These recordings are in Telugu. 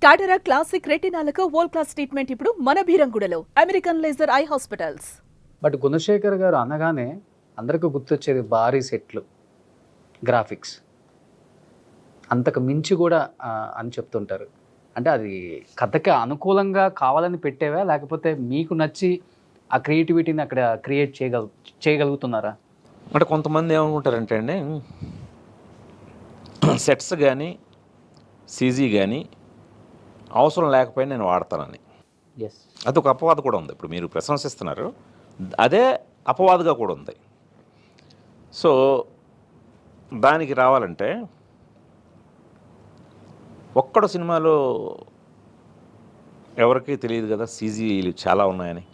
టాటరా క్లాసిక్ రెటినాలకు వరల్డ్ క్లాస్ ట్రీట్మెంట్ ఇప్పుడు మన భీరంగూడలో American laser eye hospitals. But Gunasekhar గారు అనగానే అందరికీ గుర్తొచ్చేది భారీ సెట్లు, గ్రాఫిక్స్, అంతకు మించి కూడా అని చెప్తుంటారు. అంటే అది కథకి అనుకూలంగా కావాలని పెట్టేవా, లేకపోతే మీకు నచ్చి ఆ క్రియేటివిటీని అక్కడ క్రియేట్ చేయగలుగుతున్నారా? అంటే కొంతమంది ఏమనుకుంటారంటే అండి, సెట్స్ కానీ సీజీ కానీ అవసరం లేకపోయినా నేను వాడతానని. ఎస్, అది ఒక అపవాదు కూడా ఉంది. ఇప్పుడు మీరు ప్రశంసిస్తున్నారు, అదే అపవాదుగా కూడా ఉంది. సో దానికి రావాలంటే ఒక్కడు సినిమాలో ఎవరికీ తెలియదు కదా సీజీలు చాలా ఉన్నాయని.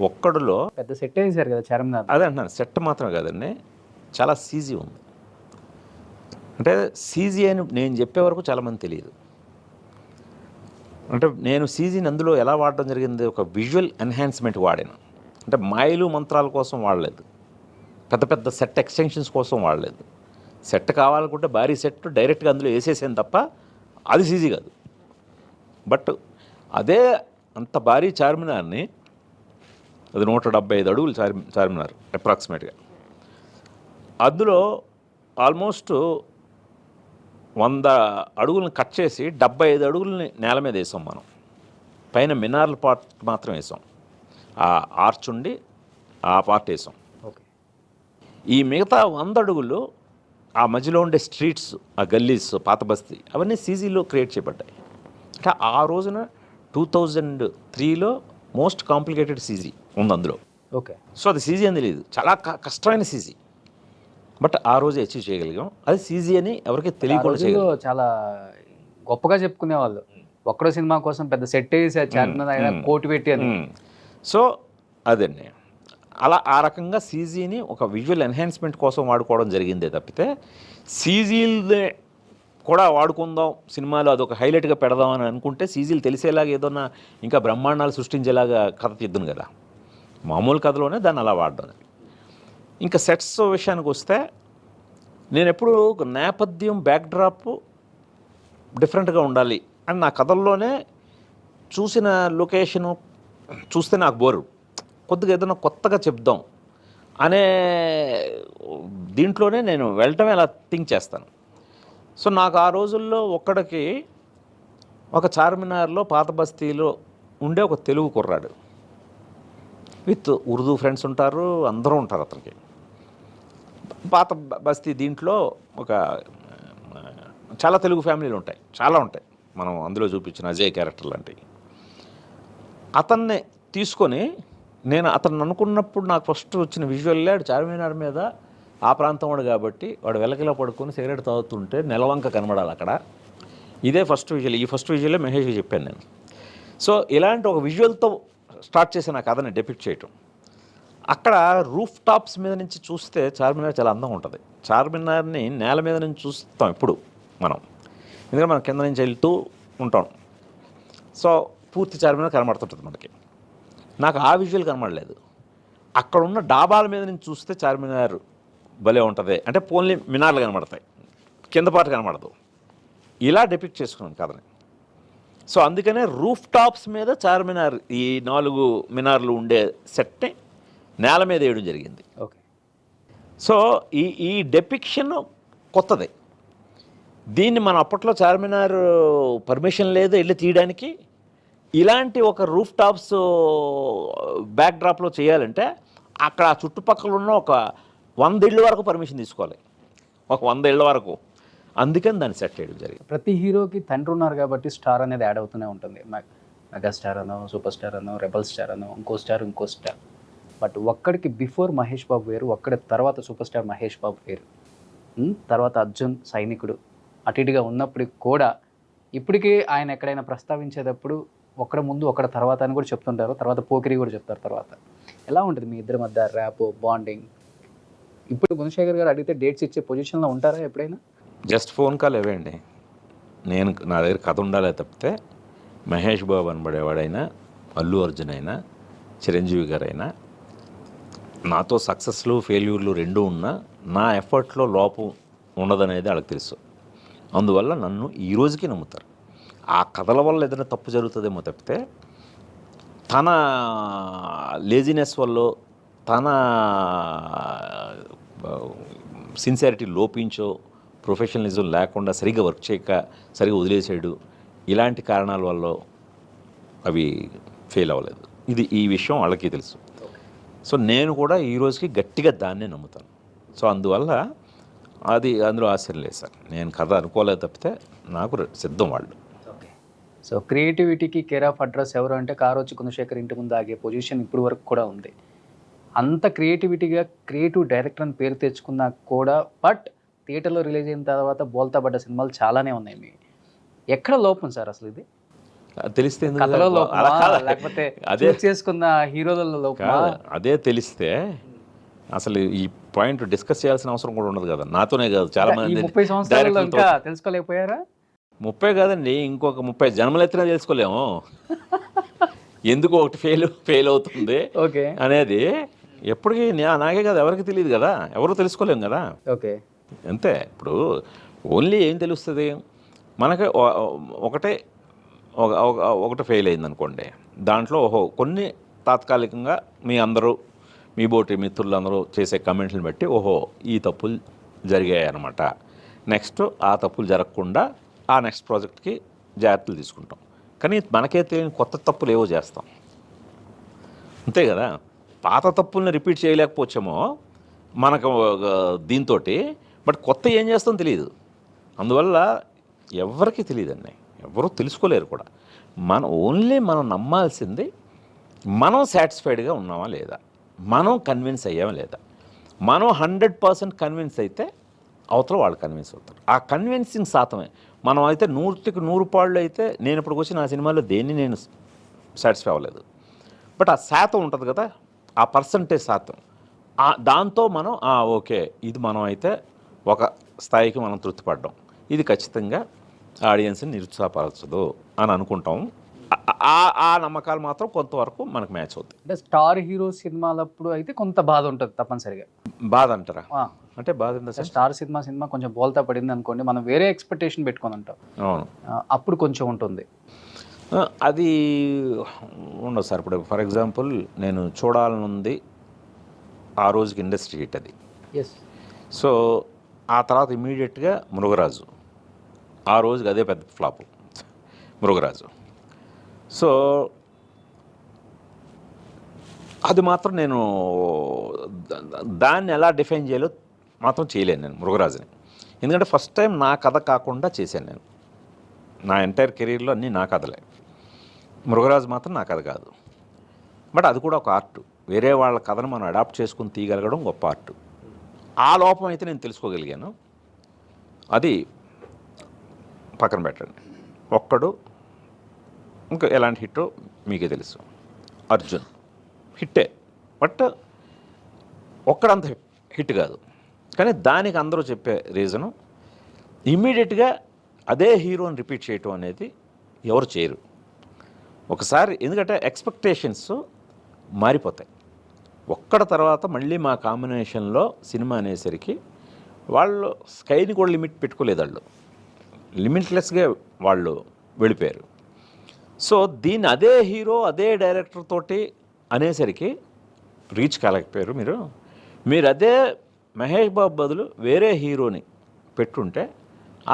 ఒక్కడులో పెద్ద సెట్ వేసారు కదా చార్మినార్. అదే అంటున్నాను, సెట్ మాత్రమే కాదండి, చాలా సీజీ ఉంది. అంటే సీజీ అని నేను చెప్పే వరకు చాలామంది తెలియదు. అంటే నేను సీజీని అందులో ఎలా వాడడం జరిగింది, ఒక విజువల్ ఎన్హాన్స్మెంట్ వాడాను. అంటే మాయలు మంత్రాల కోసం వాడలేదు, పెద్ద పెద్ద సెట్ ఎక్స్టెన్షన్స్ కోసం వాడలేదు. సెట్ కావాలనుకుంటే భారీ సెట్ డైరెక్ట్గా అందులో వేసేసాను తప్ప అది సీజీ కాదు. బట్ అదే అంత భారీ చార్మినార్ని, అది 175 అడుగులు చార్మినార్ అప్రాక్సిమేట్గా, అందులో ఆల్మోస్ట్ 100 అడుగులను కట్ చేసి 75 అడుగులని నేల మీద వేసాం మనం. పైన మినార్ల పార్ట్ మాత్రం వేసాం, ఆ ఆర్చ్ ఉండి ఆ పార్ట్ వేసాం. ఓకే, ఈ మిగతా 100 అడుగులు ఆ మధ్యలో ఉండే స్ట్రీట్స్, ఆ గల్లీస్, పాత బస్తీ, అవన్నీ సీజీలో క్రియేట్ చేయబడ్డాయి. అంటే ఆ రోజున 2003లో మోస్ట్ కాంప్లికేటెడ్ సీజీ ఉంది అందులో. ఓకే, సో అది సీజీ అని తెలియదు, చాలా కష్టమైన సీజీ. బట్ ఆ రోజు అచీవ్ చేయగలిగాం. అది సీజీ అని ఎవరికి తెలియకుండా చేయగలిగాం. చాలా గొప్పగా చెప్పుకునేవాళ్ళు. ఒక్కడో సినిమా కోసం పెద్ద సెట్ వేసి చార్మినార్ అయినా కోటి పెట్టి అని. సో అదండి, అలా ఆ రకంగా సీజీని ఒక విజువల్ ఎన్హాన్స్మెంట్ కోసం వాడుకోవడం జరిగిందే తప్పితే సీజీలే కూడా వాడుకుందాం సినిమాలో, అదొక హైలైట్గా పెడదాం అని అనుకుంటే సీజీలు తెలిసేలాగా ఏదన్నా ఇంకా బ్రహ్మాండాలు సృష్టించేలాగా కథ తీద్దును కదా. మామూలు కథలోనే దాన్ని అలా వాడడం. ఇంకా సెట్స్ విషయానికి వస్తే నేను ఎప్పుడు నేపథ్యం, బ్యాక్డ్రాప్ డిఫరెంట్గా ఉండాలి అని నా కథల్లోనే చూసిన లొకేషను చూస్తే నాకు బోరు, కొద్దిగా ఏదైనా కొత్తగా చెప్దాం అనే దీంట్లోనే నేను వెళ్ళటమే అలా థింక్ చేస్తాను. సో నాకు ఆ రోజుల్లో ఒక్కడికి ఒక చార్మినార్లో పాత బస్తీలో ఉండే ఒక తెలుగు కుర్రాడు విత్ ఉర్దూ ఫ్రెండ్స్ ఉంటారు, అందరూ ఉంటారు అతనికి. పాత బస్తీ దీంట్లో ఒక చాలా తెలుగు ఫ్యామిలీలు ఉంటాయి, చాలా ఉంటాయి. మనం అందులో చూపించిన అజయ్ క్యారెక్టర్ లాంటివి. అతన్ని తీసుకొని నేను అతను అనుకున్నప్పుడు నాకు ఫస్ట్ వచ్చిన విజువల్లే చార్మినార్ మీద ఆ ప్రాంతం వాడు కాబట్టి వాడు వెలకిలా పడుకొని సిగరెట్ తాగుతుంటే నెలవంక కనబడాలి అక్కడ. ఇదే ఫస్ట్ విజువల్. ఈ ఫస్ట్ విజువల్లే మహేష్కి చెప్పాను నేను. సో ఇలాంటి ఒక విజువల్తో స్టార్ట్ చేసి నా కథని డెపిక్ట్ చేయటం. అక్కడ రూఫ్ టాప్స్ మీద నుంచి చూస్తే చార్మినార్ చాలా అందంగా ఉంటుంది. చార్మినార్ని నేల మీద నుంచి చూస్తాం ఇప్పుడు మనం, ఎందుకంటే మనం కింద నుంచి వెళ్తూ ఉంటాం. సో పూర్తి చార్మినార్ కనబడుతుంటుంది మనకి. నాకు ఆ విజువల్ కనబడలేదు. అక్కడ ఉన్న డాబాల మీద నుంచి చూస్తే చార్మినార్ భలే ఉంటుంది. అంటే ఓన్లీ మినార్లు కనబడతాయి, కింద పాటు కనబడదు. ఇలా డెపిక్ట్ చేసుకున్నాను కథని. సో అందుకనే రూఫ్ టాప్స్ మీద చార్మినార్, ఈ 4 మినార్లు ఉండే సెట్ని నేల మీద వేయడం జరిగింది. ఓకే, సో ఈ డెపిక్షన్ కొత్తది. దీన్ని మనం అప్పట్లో చార్మినార్ పర్మిషన్ లేదు వెళ్ళి తీయడానికి. ఇలాంటి ఒక రూఫ్ టాప్స్ బ్యాక్డ్రాప్లో చేయాలంటే అక్కడ చుట్టుపక్కల ఉన్న ఒక 100 ఇళ్ళ వరకు పర్మిషన్ తీసుకోవాలి, ఒక 100 ఇళ్ళ వరకు. అందుకని దాన్ని సెట్ చేయడం జరిగింది. ప్రతి హీరోకి తండ్రి ఉన్నారు కాబట్టి స్టార్ అనేది యాడ్ అవుతూనే ఉంటుంది. మెగా స్టార్ అనో, సూపర్ స్టార్ అనో, రెబల్ స్టార్ అనో, ఇంకో స్టార్. బట్ ఒక్కడికి బిఫోర్ మహేష్ బాబు వేరు, ఒక్కడి తర్వాత సూపర్ స్టార్ మహేష్ బాబు వేరు. తర్వాత అర్జున్ సైనికుడు అటు ఇటుగా ఉన్నప్పటికి కూడా ఇప్పటికీ ఆయన ఎక్కడైనా ప్రస్తావించేటప్పుడు ఒక్కడ ముందు ఒక్కడ తర్వాత అని కూడా చెప్తుంటారు. తర్వాత పోకిరి కూడా చెప్తారు. తర్వాత ఎలా ఉంటుంది మీ ఇద్దరి మధ్య ర్యాప్, బాండింగ్? ఇప్పుడు గుణశేఖర్ గారు అడిగితే డేట్స్ ఇచ్చే పొజిషన్లో ఉంటారా ఎప్పుడైనా? జస్ట్ ఫోన్ కాల్ ఇవ్వండి, నా దగ్గర కథ ఉండాలి తప్పితే మహేష్ బాబు అనబడేవాడైనా, అల్లు అర్జున్ అయినా, చిరంజీవి గారైనా, నాతో సక్సెస్లు ఫెయిల్యూర్లు రెండూ ఉన్నా నా ఎఫర్ట్లో లోపం ఉండదనేది వాళ్ళకి తెలుసు. అందువల్ల నన్ను ఈ రోజుకి నమ్ముతారు. ఆ కథల వల్ల ఏదైనా తప్పు జరుగుతుందేమో తప్పితే తన లేజినెస్ వల్ల తన సిన్సియారిటీ లోపించో ప్రొఫెషనలిజం లేకుండా సరిగ్గా వర్క్ చేయక సరిగ్గా వదిలేసాడు ఇలాంటి కారణాల వల్ల అవి ఫెయిల్ అవ్వలేదు. ఈ విషయం వాళ్ళకి తెలుసు. సో నేను కూడా ఈ రోజుకి గట్టిగా దాన్నే నమ్ముతాను. సో అందువల్ల అందులో ఆశ్చర్యం లేదు సార్. నేను కథ అనుకోలేదు తప్పితే నాకు సిద్ధం వాళ్ళు. ఓకే. సో క్రియేటివిటీకి కేర్ ఆఫ్ అడ్రస్ ఎవరు అంటే కారోజు గుణశేఖర్ ఇంటి ముందు ఆగే పొజిషన్ ఇప్పుడు వరకు కూడా ఉంది. అంత క్రియేటివిటీగా క్రియేటివ్ డైరెక్టర్ అని పేరు తెచ్చుకున్నా కూడా బట్ థియేటర్లో రిలీజ్ అయిన తర్వాత బోల్తా పడ్డ సినిమాలు చాలానే ఉన్నాయి. మీ ఎక్కడ లోపం సార్ అసలు ఇది? తెలిస్తే కథలో లోపమా లేకపోతే అదే చేసుకున్న హీరోలలో లోపమా? అదే తెలిస్తే అసలు ఈ పాయింట్ డిస్కస్ చేయాల్సిన అవసరం కూడా ఉండదు కదా. నాతోనే కాదు, చాలా మంది 30 సంవత్సరాల్లో ఇంకా తెలుసుకోలేకపోయారా? 30 కాదండి, ఇంకొక 30 జన్మలెత్తినా తెలుసుకోలేము. ఎందుకు ఒకటి ఫెయిల్ అవుతుంది ఓకే అనేది ఎప్పటికీ నాకే కదా, ఎవరికి తెలియదు కదా, ఎవరు తెలుసుకోలేము కదా. ఓకే అంతే. ఇప్పుడు ఓన్లీ ఏం తెలుస్తుంది మనకి, ఒకటి ఫెయిల్ అయింది అనుకోండి, దాంట్లో కొన్ని తాత్కాలికంగా మీ బోటి మిత్రులందరూ చేసే కమెంట్లను బట్టి ఈ తప్పులు జరిగాయి అన్నమాట. నెక్స్ట్ ఆ తప్పులు జరగకుండా ఆ నెక్స్ట్ ప్రాజెక్ట్కి జాగ్రత్తలు తీసుకుంటాం. కానీ మనకే తెలియని కొత్త తప్పులు ఏవో చేస్తాం, అంతే కదా. పాత తప్పుల్ని రిపీట్ చేయలేకపోవచ్చేమో మనకు దీంతో, బట్ కొత్త ఏం చేస్తాం తెలియదు. అందువల్ల ఎవరికి తెలియదండి, ఎవరు తెలుసుకోలేరు కూడా. మనం నమ్మాల్సింది మనం సాటిస్ఫైడ్గా ఉన్నామా లేదా, మనం కన్విన్స్ అయ్యామా లేదా. మనం 100% కన్విన్స్ అయితే అవతల వాళ్ళు కన్విన్స్ అవుతారు. ఆ కన్విన్సింగ్ శాతమే. మనం అయితే 100కి 100 పాళ్ళు అయితే, నేను ఇప్పటికి వచ్చి నా సినిమాలో దేన్ని నేను సాటిస్ఫై అవ్వలేదు, బట్ ఆ శాతం ఉంటుంది కదా, ఆ పర్సంటేజ్ శాతం, దాంతో మనం ఓకే ఇది మనం అయితే ఒక స్థాయికి మనం తృప్తిపడ్డాం, ఇది ఖచ్చితంగా ఆడియన్స్ని నిరుత్సాహపరచదు అని అనుకుంటాం. ఆ నమ్మకాలు మాత్రం కొంతవరకు మనకు మ్యాచ్ అవుతాయి. అంటే స్టార్ హీరో సినిమాలప్పుడు అయితే కొంత బాధ ఉంటుంది తప్పనిసరిగా. బాధ అంటారా? అంటే బాధ ఉందా సార్? స్టార్ సినిమా కొంచెం బోల్తా పడింది అనుకోండి, మనం వేరే ఎక్స్పెక్టేషన్ పెట్టుకొని ఉంటాం. అవును, అప్పుడు కొంచెం ఉంటుంది. అది ఉండదు సార్. ఇప్పుడు ఫర్ ఎగ్జాంపుల్ నేను చూడాలనుంది ఆ రోజుకి ఇండస్ట్రీ హిట్ అది. సో ఆ తర్వాత ఇమీడియట్గా మృగరాజు, ఆ రోజుకి అదే పెద్ద ఫ్లాపు మృగరాజు. సో అది మాత్రం నేను దాన్ని ఎలా డిఫైన్ చేయాలో మాత్రం చేయలేను నేను మృగరాజుని. ఎందుకంటే ఫస్ట్ టైం నా కథ కాకుండా చేశాను నేను. నా ఎంటైర్ కెరీర్లో అన్నీ నా కథలే. మృగరాజు మాత్రం నా కథ కాదు. బట్ అది కూడా ఒక ఆర్ట్. వేరే వాళ్ళ కథను మనం అడాప్ట్ చేసుకుని తీయగలగడం గొప్ప ఆర్ట్. ఆ లోపం అయితే నేను తెలుసుకోగలిగాను. అది పక్కన పెట్టండి. ఒక్కడు ఇంకా ఎలాంటి హిట్టో మీకే తెలుసు. అర్జున్ హిట్టే, బట్ ఒక్కడంత హిట్ కాదు. కానీ దానికి అందరూ చెప్పే రీజను ఇమ్మీడియట్గా అదే హీరోని రిపీట్ చేయటం అనేది ఎవరు చేయరు ఒకసారి. ఎందుకంటే ఎక్స్పెక్టేషన్స్ మారిపోతాయి. ఒక్కడ తర్వాత మళ్ళీ మా కాంబినేషన్లో సినిమా అనేసరికి వాళ్ళు స్కైని కూడా లిమిట్ పెట్టుకోలేదు. వాళ్ళు లిమిట్లెస్గా వాళ్ళు వెళ్ళిపోయారు. సో దీన్ని అదే హీరో అదే డైరెక్టర్ తోటి అనేసరికి రీచ్ కాలేకపోయారు. మీరు అదే మహేష్ బాబు బదులు వేరే హీరోని పెట్టుంటే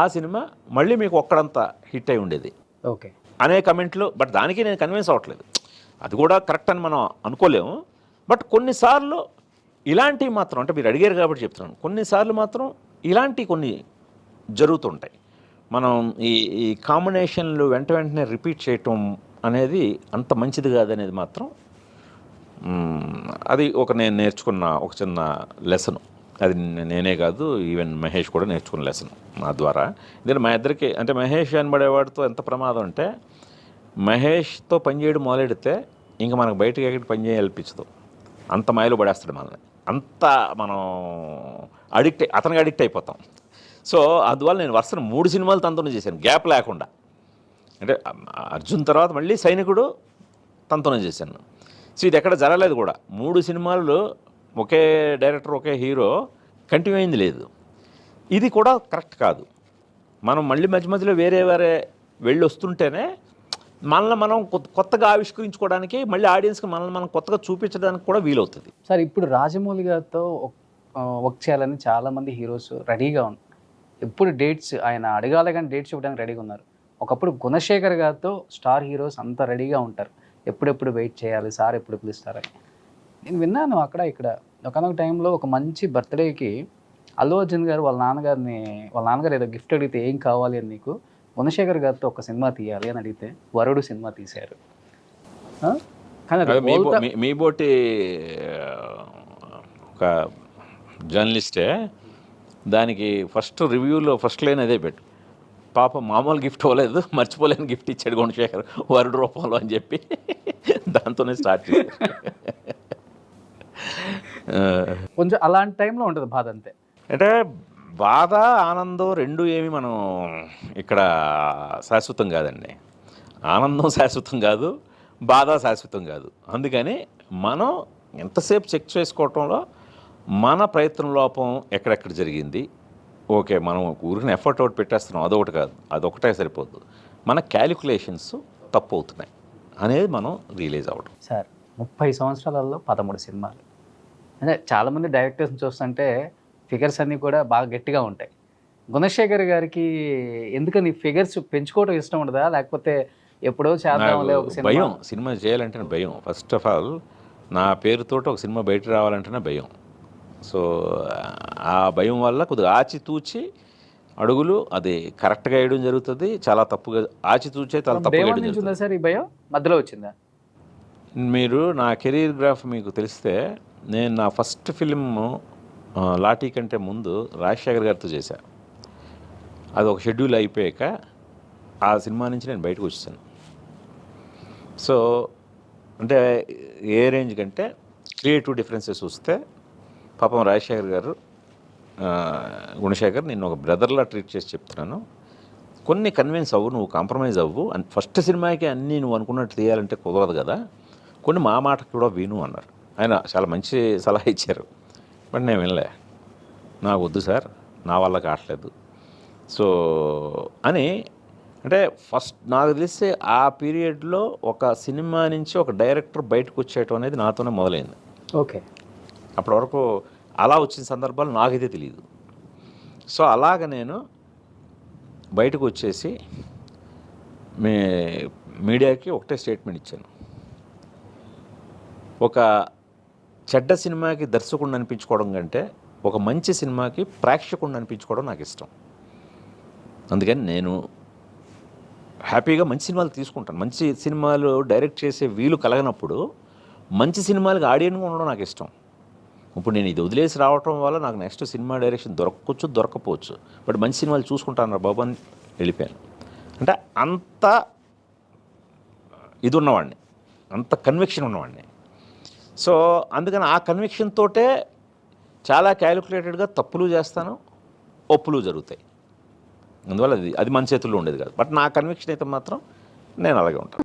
ఆ సినిమా మళ్ళీ మీకు ఒక్కడంతా హిట్ అయి ఉండేది ఓకే అనే కమెంట్లు. బట్ దానికి నేను కన్విన్స్ అవ్వట్లేదు. అది కూడా కరెక్ట్ అని మనం అనుకోలేము. బట్ కొన్నిసార్లు ఇలాంటివి మాత్రం, అంటే మీరు అడిగారు కాబట్టి చెప్తున్నాను, కొన్నిసార్లు మాత్రం ఇలాంటివి కొన్ని జరుగుతుంటాయి. మనం ఈ కాంబినేషన్లు వెంటనే రిపీట్ చేయటం అనేది అంత మంచిది కాదనేది మాత్రం అది నేను నేర్చుకున్న ఒక చిన్న లెసన్. అది నేనే కాదు, ఈవెన్ మహేష్ కూడా నేర్చుకున్న లెసన్ నా ద్వారా. ఎందుకంటే మా ఇద్దరికి, అంటే మహేష్ అనబడేవాడితో ఎంత ప్రమాదం అంటే, మహేష్తో పనిచేయడం మొదలెడితే ఇంకా మనకు బయటకి ఎక్కడికి పని చేయాలనిపించదు. అంత మాయలో పడేస్తాడు మనల్ని. అంత మనం అతనికి అడిక్ట్ అయిపోతాం. సో అందువల్ల నేను వరుసన 3 సినిమాలు తనతోనే చేశాను, గ్యాప్ లేకుండా. అంటే అర్జున్ తర్వాత మళ్ళీ సైనికుడు తనతోనే చేశాను. సో ఇది ఎక్కడ జరగలేదు కూడా. 3 సినిమాలు ఒకే డైరెక్టర్ ఒకే హీరో కంటిన్యూ అయింది లేదు. ఇది కూడా కరెక్ట్ కాదు. మనం మళ్ళీ మధ్య మధ్యలో వేరే వెళ్ళి వస్తుంటేనే మనల్ని మనం కొత్తగా ఆవిష్కరించుకోవడానికి, మళ్ళీ ఆడియన్స్కి మనల్ని మనం కొత్తగా చూపించడానికి కూడా వీలవుతుంది. సార్ ఇప్పుడు రాజమౌళి గారితో వర్క్ చేయాలని చాలామంది హీరోస్ రెడీగా ఉన్నారు. ఎప్పుడు డేట్స్ ఆయన అడగాలి కానీ డేట్స్ ఇవ్వడానికి రెడీగా ఉన్నారు. ఒకప్పుడు గుణశేఖర్ గారితో స్టార్ హీరోస్ అంత రెడీగా ఉంటారు, ఎప్పుడెప్పుడు వెయిట్ చేయాలి సార్ ఎప్పుడు పిలుస్తారని. నేను విన్నాను అక్కడ ఇక్కడ. ఒకనొక టైంలో ఒక మంచి బర్త్డేకి అల్లు అర్జున్ గారు వాళ్ళ నాన్నగారు ఏదో గిఫ్ట్ అడిగితే ఏం కావాలి అని నీకు గుణశేఖర్ గారితో ఒక సినిమా తీయాలి అని అడిగితే వరుడు సినిమా తీశారు. కానీ అది మీ బోటి ఒక జర్నలిస్టే దానికి ఫస్ట్ రివ్యూలో ఫస్ట్ లైన్ అదే పెట్టు, పాప మామూలు గిఫ్ట్ ఇవ్వలేదు, మర్చిపోలేని గిఫ్ట్ ఇచ్చాడు గుణశేఖర్ వరుడు రూపంలో అని చెప్పి దాంతోనే స్టార్ట్ చేశారు. కొంచెం అలాంటి టైంలో ఉంటుంది బాధ అంతే. అంటే బాధ ఆనందం రెండు ఏమి మనం ఇక్కడ శాశ్వతం కాదండి. ఆనందం శాశ్వతం కాదు, బాధ శాశ్వతం కాదు. అందుకని మనం ఎంతసేపు చెక్ చేసుకోవటంలో మన ప్రయత్నం లోపం ఎక్కడెక్కడ జరిగింది, ఓకే మనం ఊరిని ఎఫర్ట్ అవుట్ పెట్టేస్తున్నాం అదొకటి కాదు, అదొకటే సరిపోద్దు, మన క్యాలిక్యులేషన్స్ తప్పు అవుతున్నాయి అనేది మనం రియలైజ్ అవ్వడం. సార్ 30 సంవత్సరాలలో 13 సినిమాలు అంటే చాలామంది డైరెక్టర్స్ని చూస్తుంటే ఫిగర్స్ అన్నీ కూడా బాగా గట్టిగా ఉంటాయి. గుణశేఖర్ గారికి ఎందుకని ఫిగర్స్ పెంచుకోవడం ఇష్టం ఉండదా, లేకపోతే ఎప్పుడో చేద్దాంలే ఒక సినిమా? భయం, సినిమా చేయాలంటేనే భయం. ఫస్ట్ ఆఫ్ ఆల్ నా పేరుతోటి ఒక సినిమా బయట రావాలంటేనే భయం. సో ఆ భయం వల్ల కొద్దిగా ఆచితూచి అడుగులు అది కరెక్ట్గా వేయడం జరుగుతుంది, చాలా తప్పుగా ఆచితూచే చాలా తప్పుగా వేయడం జరుగుతుంది. సార్ ఈ భయం మధ్యలో వచ్చిందా? మీరు నా కెరీర్ గ్రాఫ్ మీకు తెలిస్తే నేను నా ఫస్ట్ ఫిలిం లాఠీ కంటే ముందు రాజశేఖర్ గారితో చేశాను. అది ఒక షెడ్యూల్ అయిపోయాక ఆ సినిమా నుంచి నేను బయటకు వచ్చాను. సో అంటే ఏ రేంజ్ కంటే క్రియేటివ్ డిఫరెన్సెస్ వస్తే పాపం రాజశేఖర్ గారు గుణశేఖర్ నేను ఒక బ్రదర్లా ట్రీట్ చేసి చెప్తున్నాను, కొన్ని కన్విన్స్ అవ్వు, నువ్వు కాంప్రమైజ్ అవ్వు, ఫస్ట్ సినిమాకి అన్నీ నువ్వు అనుకున్నట్టు తీయాలంటే కుదరదు కదా, కొన్ని మా మాటకు కూడా విను అన్నారు. ఆయన చాలా మంచి సలహా ఇచ్చారు, బట్ నేను వినలే, నాకు వద్దు సార్, నా వల్ల కావట్లేదు. సో అని అంటే ఫస్ట్ నాకు తెలిసి ఆ పీరియడ్లో ఒక సినిమా నుంచి ఒక డైరెక్టర్ బయటకు వచ్చేయటం అనేది నాతోనే మొదలైంది. ఓకే, అప్పటి వరకు అలా వచ్చిన సందర్భాలు నాకైతే తెలియదు. సో అలాగ నేను బయటకు వచ్చేసి మీడియాకి ఒకటే స్టేట్మెంట్ ఇచ్చాను, ఒక చెడ్డ సినిమాకి దర్శకుడిని అనిపించుకోవడం కంటే ఒక మంచి సినిమాకి ప్రేక్షకుడిని అనిపించుకోవడం నాకు ఇష్టం. అందుకని నేను హ్యాపీగా మంచి సినిమాలు తీసుకుంటాను. మంచి సినిమాలు డైరెక్ట్ చేసే వీలు కలగనప్పుడు మంచి సినిమాలకు ఆడియన్గా ఉండడం నాకు ఇష్టం. ఇప్పుడు నేను ఇది వదిలేసి రావటం వల్ల నాకు నెక్స్ట్ సినిమా డైరెక్షన్ దొరకవచ్చు, దొరకపోవచ్చు, బట్ మంచి సినిమాలు చూసుకుంటాను బాబు అని వెళ్ళిపోయాను. అంటే అంత ఇది ఉన్నవాడిని, అంత కన్విక్షన్ ఉన్నవాడిని. సో అందుకని ఆ కన్విక్షన్ తోటే చాలా క్యాలిక్యులేటెడ్గా తప్పులు చేస్తాను, ఒప్పులు జరుగుతాయి. అందువల్ల అది మన చేతుల్లో ఉండేది కాదు. బట్ నా కన్విక్షన్ అయితే మాత్రం నేను అలాగే ఉంటాను.